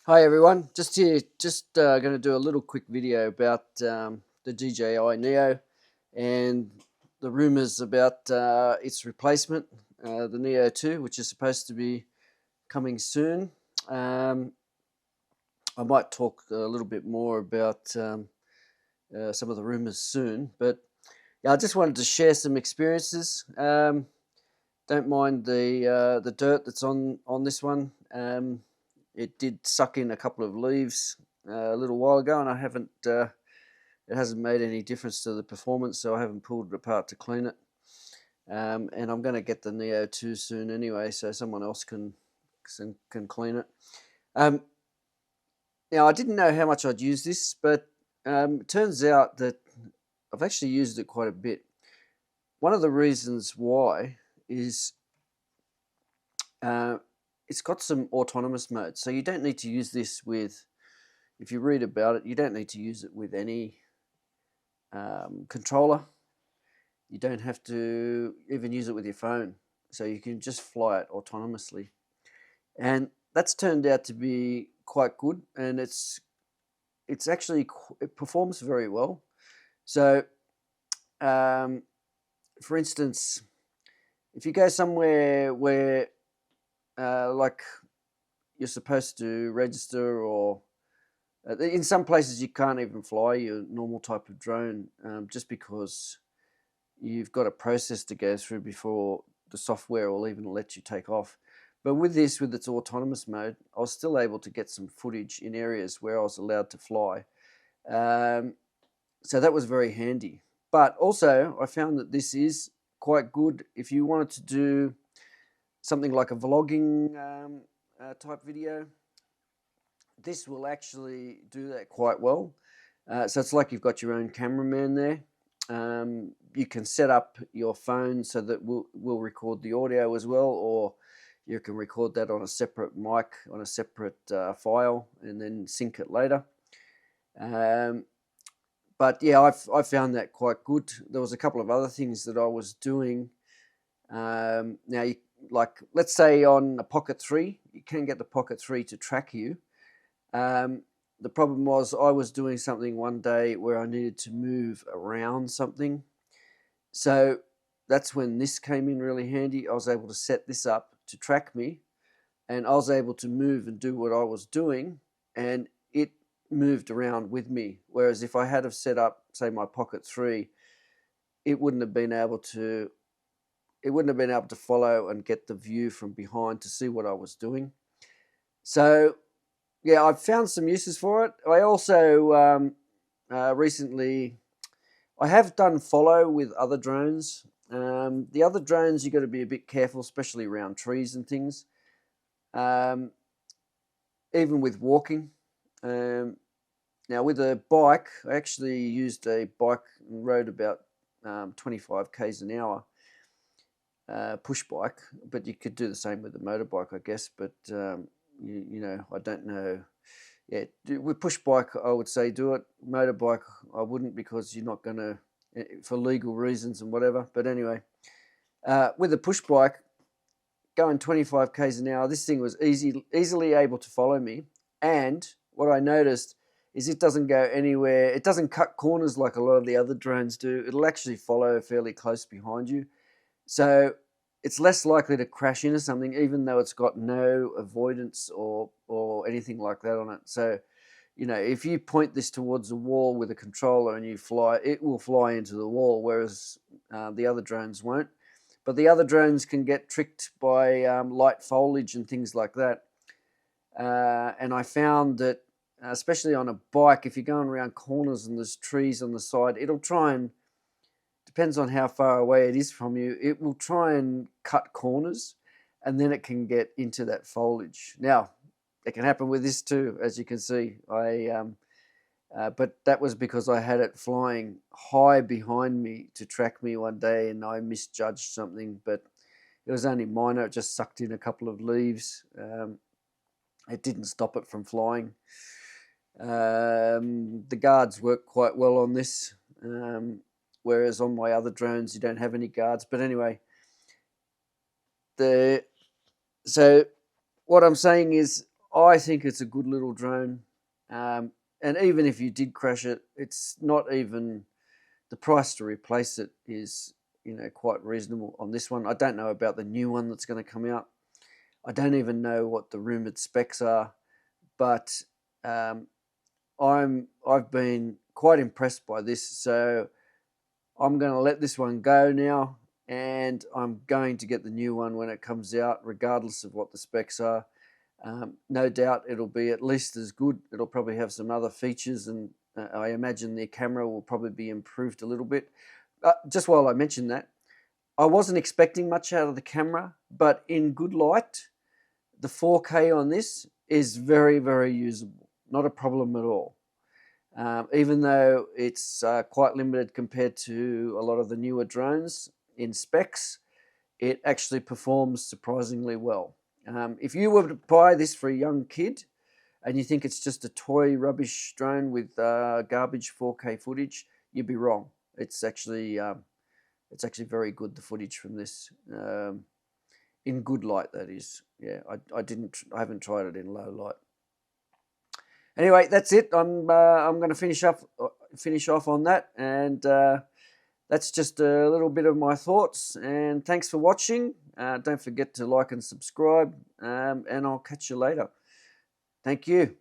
Hi everyone, going to do a little quick video about the DJI Neo and the rumours about its replacement, the Neo 2, which is supposed to be coming soon. Um, I might talk a little bit more about some of the rumours soon, but yeah, I just wanted to share some experiences. Don't mind the dirt that's on this one. It did suck in a couple of leaves a little while ago, and I haven't. It hasn't made any difference to the performance, so I haven't pulled it apart to clean it. And I'm going to get the Neo 2 soon anyway, so someone else can clean it. Um, Now I didn't know how much I'd use this, but it turns out that I've actually used it quite a bit. One of the reasons why is uh, it's got some autonomous mode, so you don't need to use this with. If you read about it, you don't need to use it with any controller. You don't have to even use it with your phone, so you can just fly it autonomously, and that's turned out to be quite good. And it's actually it performs very well. So, um, for instance, if you go somewhere where like you're supposed to register, or in some places you can't even fly your normal type of drone, just because you've got a process to go through before the software will even let you take off. But with this, with its autonomous mode, I was still able to get some footage in areas where I was allowed to fly. Um, so that was very handy. But also, I found that this is quite good if you wanted to do something like a vlogging type video. This will actually do that quite well. So it's like you've got your own cameraman there. You can set up your phone so that we'll record the audio as well, or you can record that on a separate mic, on a separate file, and then sync it later. But yeah, I found that quite good. There was a couple of other things that I was doing. Now, like let's say on a Pocket 3, you can get the Pocket 3 to track you. The problem was I was doing something one day where I needed to move around something. So that's when this came in really handy. I was able to set this up to track me, and I was able to move and do what I was doing, and it moved around with me. Whereas if I had have set up, say, my Pocket 3, it wouldn't have been able to follow and get the view from behind to see what I was doing. So yeah, I've found some uses for it. I also recently I have done follow with other drones. The other drones you got to be a bit careful, especially around trees and things. Um, Even with walking. Now with a bike, I actually used a bike and rode about 25 k's an hour, push bike. But you could do the same with a motorbike, I guess. But you know, I don't know. Yeah, with push bike, I would say do it. Motorbike, I wouldn't, because you're not going to, for legal reasons and whatever. But anyway, with a push bike, going 25 k's an hour, this thing was easily able to follow me. And what I noticed is it doesn't go anywhere. It doesn't cut corners like a lot of the other drones do. It'll actually follow fairly close behind you. So it's less likely to crash into something, even though it's got no avoidance or anything like that on it. So, you know, if you point this towards a wall with a controller and you fly, it will fly into the wall, whereas the other drones won't. But the other drones can get tricked by light foliage and things like that. And I found that, especially on a bike, if you're going around corners and there's trees on the side, it'll try and, depends on how far away it is from you, it will try and cut corners, and then it can get into that foliage. Now, it can happen with this too, as you can see. But that was because I had it flying high behind me to track me one day, and I misjudged something, but it was only minor. It just sucked in a couple of leaves. It didn't stop it from flying. The guards work quite well on this. Whereas on my other drones, you don't have any guards. But anyway, so what I'm saying is I think it's a good little drone. And even if you did crash it, it's not even the price to replace it is, quite reasonable on this one. I don't know about the new one that's going to come out. I don't even know what the rumored specs are, but I've been quite impressed by this. So I'm going to let this one go now, and I'm going to get the new one when it comes out, regardless of what the specs are. No doubt it'll be at least as good. It'll probably have some other features, and I imagine the camera will probably be improved a little bit. Just while I mention that, I wasn't expecting much out of the camera, but in good light, the 4K on this is very, very usable. Not a problem at all. Even though it's quite limited compared to a lot of the newer drones in specs, it actually performs surprisingly well. If you were to buy this for a young kid and you think it's just a toy rubbish drone with garbage 4K footage, you'd be wrong. It's actually very good, the footage from this, in good light, that is. Yeah, I haven't tried it in low light. Anyway, that's it. I'm going to finish off on that, and that's just a little bit of my thoughts. And thanks for watching. Don't forget to like and subscribe, and I'll catch you later. Thank you.